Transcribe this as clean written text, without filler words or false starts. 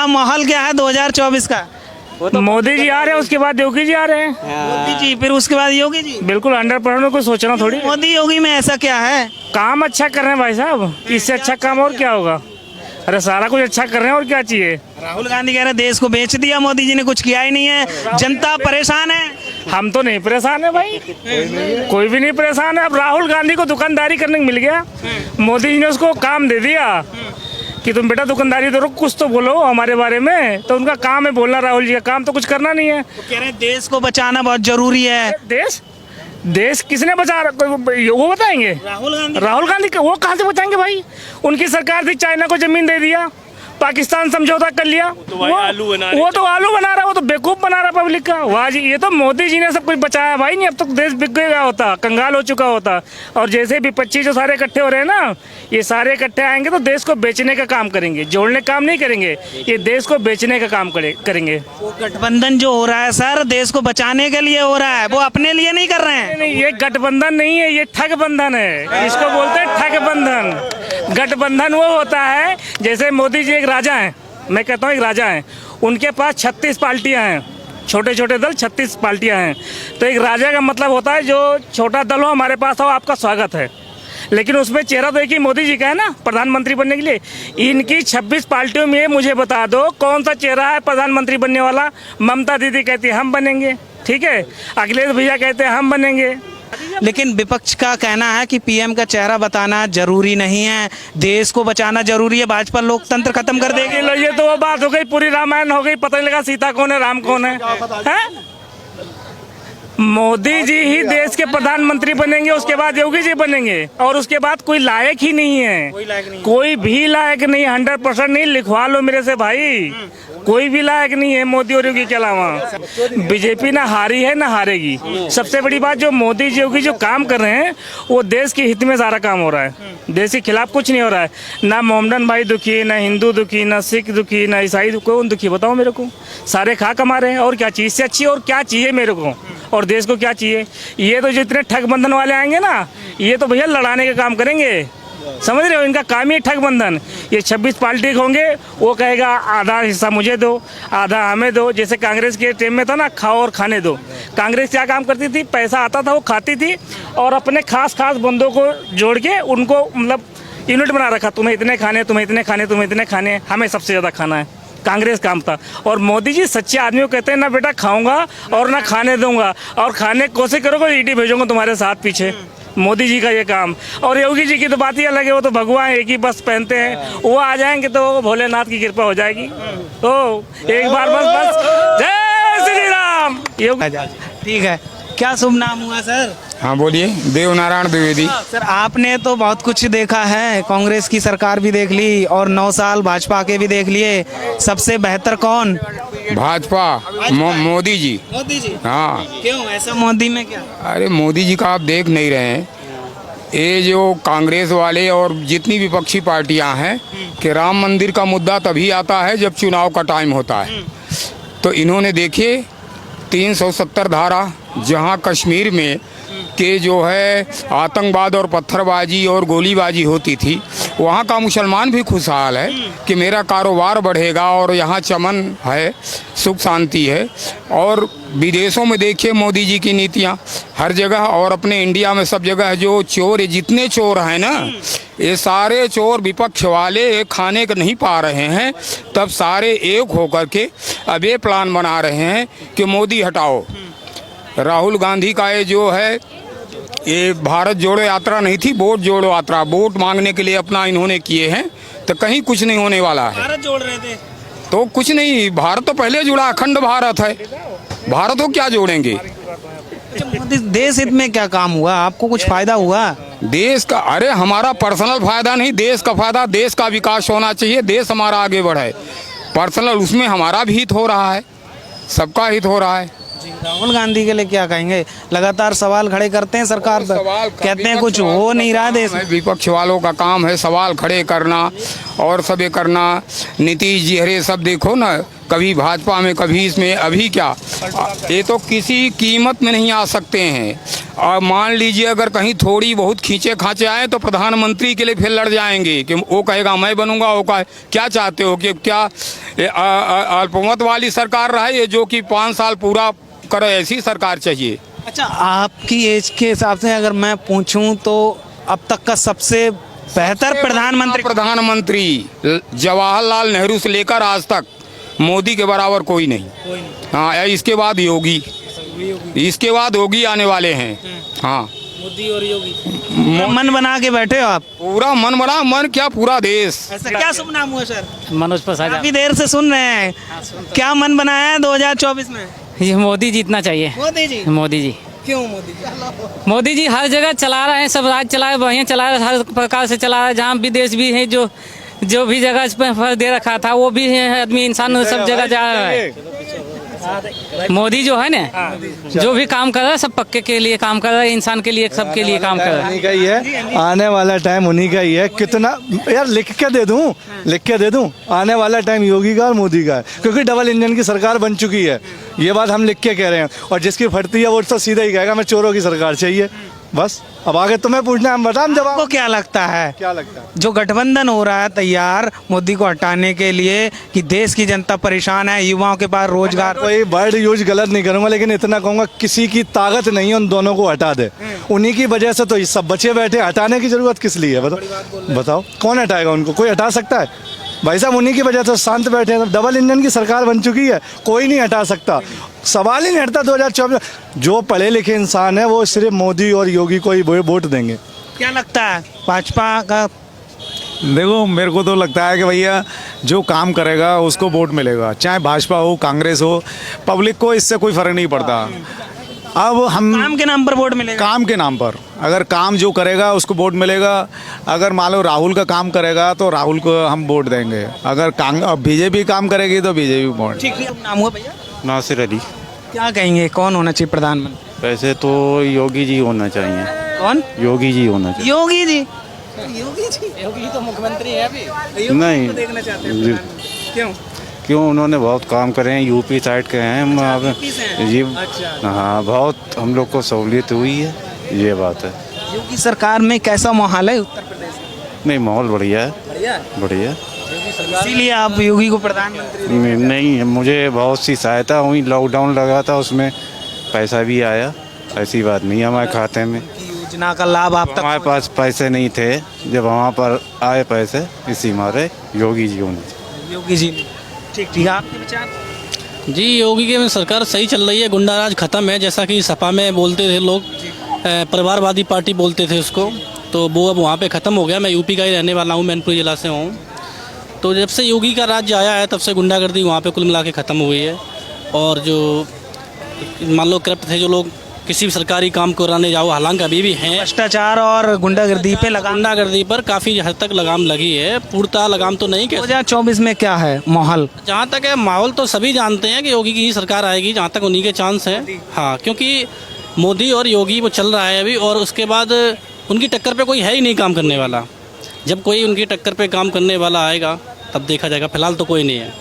क्या माहौल क्या है 2024 का? तो मोदी जी आ रहे हैं, उसके बाद योगी जी आ रहे हैं। मोदी जी फिर उसके बाद योगी जी। बिल्कुल 100% को सोचना थोड़ी। मोदी योगी में ऐसा क्या है? काम अच्छा कर रहे हैं भाई साहब, इससे अच्छा काम और क्या होगा। अरे सारा कुछ अच्छा कर रहे हैं और क्या चाहिए। राहुल गांधी कह रहे हैं देश को बेच दिया मोदी जी ने, कुछ किया ही नहीं है, जनता परेशान है। हम तो नहीं परेशान है भाई, कोई भी नहीं परेशान है। अब राहुल गांधी को दुकानदारी करने को मिल गया, मोदी जी ने उसको काम दे दिया कि तुम बेटा दुकानदारी तो कुछ तो बोलो हमारे बारे में। तो उनका काम है बोलना, राहुल जी का काम तो कुछ करना नहीं है। तो कह रहे हैं देश को बचाना बहुत जरूरी है। देश किसने बचा रखा, वो बताएंगे? राहुल गांधी वो कहाँ से बचाएंगे भाई। उनकी सरकार थी, चाइना को जमीन दे दिया, पाकिस्तान समझौता कर लिया। वो तो आलू बना रहा है, वो तो बेवकूफ बना रहा है पब्लिक का। वाह जी, ये तो मोदी जी ने सब कुछ बचाया भाई, नहीं अब तक देश बिक गया होता, कंगाल हो चुका होता। और जैसे विपक्षी जो सारे इकट्ठे हो रहे हैं ना, ये सारे इकट्ठे आएंगे तो देश को बेचने का काम करेंगे, जोड़ने का काम नहीं करेंगे, ये देश को बेचने का काम करेंगे। वो गठबंधन जो हो रहा है सर, देश को बचाने के लिए हो रहा है, वो अपने लिए नहीं कर रहे हैं। नहीं, ये गठबंधन नहीं है, ये ठग बंधन है। इसको बोलते हैं ठग बंधन। गठबंधन वो होता है जैसे मोदी जी एक राजा हैं, मैं कहता हूँ एक राजा हैं, उनके पास 36 पार्टियां हैं, छोटे छोटे दल 36 पार्टियां हैं। तो एक राजा का मतलब होता है जो छोटा दल हो हमारे पास हो, आपका स्वागत है। लेकिन उसमें चेहरा तो एक ही मोदी जी का है ना, प्रधानमंत्री बनने के लिए। इनकी 26 पार्टियों में मुझे बता दो कौन सा चेहरा है प्रधानमंत्री बनने वाला। ममता दीदी कहती है हम बनेंगे, ठीक है, अखिलेश भैया कहते हैं हम बनेंगे। लेकिन विपक्ष का कहना है कि पीएम का चेहरा बताना जरूरी नहीं है, देश को बचाना जरूरी है, भाजपा लोकतंत्र खत्म कर देगी। ये तो वो बात हो गई, पूरी रामायण हो गई, पता नहीं लगा सीता कौन है राम कौन है? मोदी जी ही देश के प्रधानमंत्री बनेंगे, उसके बाद योगी जी बनेंगे, और उसके बाद कोई लायक ही नहीं है, कोई भी लायक नहीं, 100% नहीं। लिखवा लो मेरे से भाई, कोई भी लायक नहीं है मोदी और योगी के अलावा। बीजेपी ना हारी है ना हारेगी। सबसे बड़ी बात जो मोदी जी योगी जो काम कर रहे हैं वो देश के हित में सारा काम हो रहा है, देश के खिलाफ कुछ नहीं हो रहा है। ना मोमडन भाई दुखी, ना हिंदू दुखी, ना सिख दुखी, ना ईसाई कौन दुखी बताओ मेरे को। सारे खा कमा रहे हैं, और क्या चीज़ से अच्छी और क्या चाहिए मेरे को, और देश को क्या चाहिए। ये तो जितने ठग बंधन वाले आएंगे ना, ये तो भैया लड़ाने का काम करेंगे, समझ रहे हो। इनका काम ही ठग बंधन। ये 26 पार्टी होंगे, वो कहेगा आधा हिस्सा मुझे दो, आधा हमें दो। जैसे कांग्रेस के टाइम में था ना, खाओ और खाने दो। कांग्रेस क्या काम करती थी, पैसा आता था वो खाती थी, और अपने खास बंदों को जोड़ के उनको मतलब यूनिट बना रखा, तुम्हें इतने खाने, तुम्हें इतने खाने, तुम्हें इतने खाने, हमें सबसे ज़्यादा खाना है। कांग्रेस काम था। और मोदी जी सच्चे आदमी को कहते हैं ना बेटा खाऊंगा और ना खाने दूंगा, और खाने की कोशिश करोगे ईडी भेजूंगा तुम्हारे साथ पीछे। मोदी जी का ये काम। और योगी जी की तो बात ही अलग है, वो तो भगवान एक ही बस पहनते हैं, वो आ जाएंगे तो भोलेनाथ की कृपा हो जाएगी। तो एक बार बस जय श्री राम। ठीक है, क्या शुभ नाम हुआ सर? हाँ बोलिए। देवनारायण द्विवेदी। सर आपने तो बहुत कुछ देखा है, कांग्रेस की सरकार भी देख ली और 9 साल भाजपा के भी देख लिए, सबसे बेहतर कौन? भाजपा। मोदी जी। मोदी जी। हाँ। क्यों ऐसा मोदी में क्या? अरे मोदी जी का आप देख नहीं रहे हैं, ये जो कांग्रेस वाले और जितनी विपक्षी पार्टियां हैं कि राम मंदिर का मुद्दा तभी आता है जब चुनाव का टाइम होता है। तो इन्होंने देखिए 370 धारा, जहां कश्मीर में के जो है आतंकवाद और पत्थरबाजी और गोलीबाजी होती थी, वहाँ का मुसलमान भी खुशहाल है कि मेरा कारोबार बढ़ेगा और यहाँ चमन है, सुख शांति है। और विदेशों में देखिए मोदी जी की नीतियाँ हर जगह, और अपने इंडिया में सब जगह जो चोर है, जितने चोर हैं ना, ये सारे चोर विपक्ष वाले एक खाने को नहीं पा रहे हैं, तब सारे एक होकर के अब ये प्लान बना रहे हैं कि मोदी हटाओ। राहुल गांधी का ये जो है, ये भारत जोड़ो यात्रा नहीं थी, वोट जोड़ो यात्रा, वोट मांगने के लिए अपना इन्होंने किए हैं, तो कहीं कुछ नहीं होने वाला है। भारत जोड़ रहे थे तो कुछ नहीं, भारत तो पहले जुड़ा, अखंड भारत है, भारत को क्या जोड़ेंगे। मोदी देश हित में क्या काम हुआ, आपको कुछ फायदा हुआ? देश का, अरे हमारा पर्सनल फायदा नहीं, देश का फायदा, देश का विकास होना चाहिए, देश हमारा आगे बढ़े। पर्सनल उसमें हमारा भी हित हो रहा है, सबका हित हो रहा है। राहुल गांधी के लिए क्या कहेंगे? लगातार सवाल खड़े करते हैं सरकार पर, कहते हैं कुछ हो नहीं रहा देश में। विपक्ष वालों का काम है सवाल खड़े करना और सब ये करना। नीतीश जी, अरे सब देखो ना, कभी भाजपा में कभी इसमें, अभी क्या ये तो किसी कीमत में नहीं आ सकते हैं। और मान लीजिए अगर कहीं थोड़ी बहुत खींचे खांचे आए तो प्रधानमंत्री के लिए फिर लड़ जाएंगे कि वो कहेगा मैं बनूंगा, वो कहे क्या चाहते हो कि क्या अल्पमत वाली सरकार रहे ये जो कि 5 साल पूरा करे, ऐसी सरकार चाहिए। अच्छा, आपकी एज के हिसाब से अगर मैं पूछूं तो अब तक का सबसे बेहतर प्रधानमंत्री जवाहरलाल नेहरू से लेकर आज तक मोदी के बराबर कोई नहीं। हाँ, इसके बाद योगी, इसके बाद योगी आने वाले हैं। हाँ, मोदी और योगी मन बना के बैठे हो आप? पूरा मन बना, मन क्या पूरा देश। ऐसा क्या शुभ नाम हुआ सर? मनोज प्रसाद। काफी देर से सुन रहे हैं, क्या मन बनाया है 2024 में? ये मोदी जीतना चाहिए। मोदी जी? मोदी जी क्यों मोदी जी? मोदी जी हर जगह चला रहे हैं, सब राज चला रहे, बढ़िया चला रहे, हर प्रकार से चला रहे। जहाँ भी देश भी है, जो भी जगह इस पर दे रखा था वो भी है, आदमी इंसान सब जगह जा रहा है। मोदी जो है ना, जो भी काम कर रहा है सब पक्के के लिए काम कर रहा है, इंसान के लिए, सबके लिए काम कर रहा है। उन्हीं का ही है, आने वाला टाइम उन्हीं का ही है। कितना यार लिख के दे दूं आने वाला टाइम योगी का और मोदी का है, क्योंकि डबल इंजन की सरकार बन चुकी है। ये बात हम लिख के कह रहे हैं, और जिसकी फटती है वो तो सीधा ही कहेगा मैं चोरों की सरकार चाहिए। बस अब आगे तुम्हें पूछना है, हम बताएं जवाब। आपको क्या लगता है, क्या लगता है? जो गठबंधन हो रहा है तैयार मोदी को हटाने के लिए कि देश की जनता परेशान है, युवाओं के पास रोजगार? कोई वर्ड यूज गलत नहीं करूंगा, लेकिन इतना कहूंगा किसी की ताकत नहीं है उन दोनों को हटा दे। उन्हीं की वजह से तो ये सब बचे बैठे, हटाने की जरूरत किस लिए है? बताओ कौन हटाएगा उनको? कोई हटा सकता है? भाई साहब उन्हीं की वजह से शांत बैठे हैं। डबल इंजन की सरकार बन चुकी है, कोई नहीं हटा सकता, सवाल ही नहीं हटता। 2024 जो पढ़े लिखे इंसान है वो सिर्फ मोदी और योगी को ही वोट देंगे। क्या लगता है भाजपा का? देखो मेरे को तो लगता है कि भैया जो काम करेगा उसको वोट मिलेगा, चाहे भाजपा हो कांग्रेस हो, पब्लिक को इससे कोई फर्क नहीं पड़ता। अब हम काम के नाम पर वोट मिलेगा? काम के नाम पर, अगर काम जो करेगा उसको वोट मिलेगा। अगर मान लो राहुल का काम करेगा तो राहुल को हम वोट देंगे, अगर बीजेपी काम करेगी तो बीजेपी वोट। ठीक है, नाम हुआ भैया? नासिर अली। क्या कहेंगे, कौन होना चाहिए प्रधानमंत्री? वैसे तो योगी जी होना चाहिए। कौन? योगी जी होना चाहिए। योगी जी? योगी तो मुख्यमंत्री है अभी। नहीं, देखना चाहते हैं प्रधानमंत्री। क्यों? क्यों, उन्होंने बहुत काम करे हैं, यूपी साइड के हैं जी। हाँ, बहुत हम लोग को सहूलियत हुई है, ये बात है। योगी सरकार में कैसा माहौल है उत्तर प्रदेश में? नहीं, माहौल बढ़िया है, बढ़िया। इसीलिए आप योगी को प्रधानमंत्री? नहीं, मुझे बहुत सी सहायता हुई, लॉकडाउन लगा था उसमें पैसा भी आया, ऐसी बात नहीं हमारे खाते में। योजना का लाभ आप तक? हमारे पास पैसे नहीं थे, जब वहाँ पर आए पैसे, इसी मारे योगी जी होने चाहिए। योगी जी ने। ठीक ठीक, आपके विचार? जी, योगी की सरकार सही चल रही है, गुंडा राज खत्म है, जैसा कि सपा में बोलते थे लोग, परिवारवादी पार्टी बोलते थे उसको, तो वो अब वहाँ पे ख़त्म हो गया। मैं यूपी का ही रहने वाला हूँ, मैनपुरी जिला से हूँ। तो जब से योगी का राज्य आया है तब से गुंडागर्दी वहाँ पे कुल मिला के ख़त्म हो गई है। और जो मान लो करप्ट थे जो लोग, किसी भी सरकारी काम कराने जाओ, हालांकि अभी भी हैं, भ्रष्टाचार और गुंडागर्दी पे गुंडागर्दी पर काफ़ी हद तक लगाम लगी है, पूर्णतः लगाम तो नहीं। 2024 में क्या है माहौल? जहाँ तक है माहौल तो सभी जानते हैं कि योगी की ही सरकार आएगी, जहाँ तक उन्हीं के चांस हैं। हाँ, क्योंकि मोदी और योगी वो चल रहा है अभी, और उसके बाद उनकी टक्कर पे कोई है ही नहीं काम करने वाला। जब कोई उनकी टक्कर पे काम करने वाला आएगा तब देखा जाएगा, फिलहाल तो कोई नहीं है।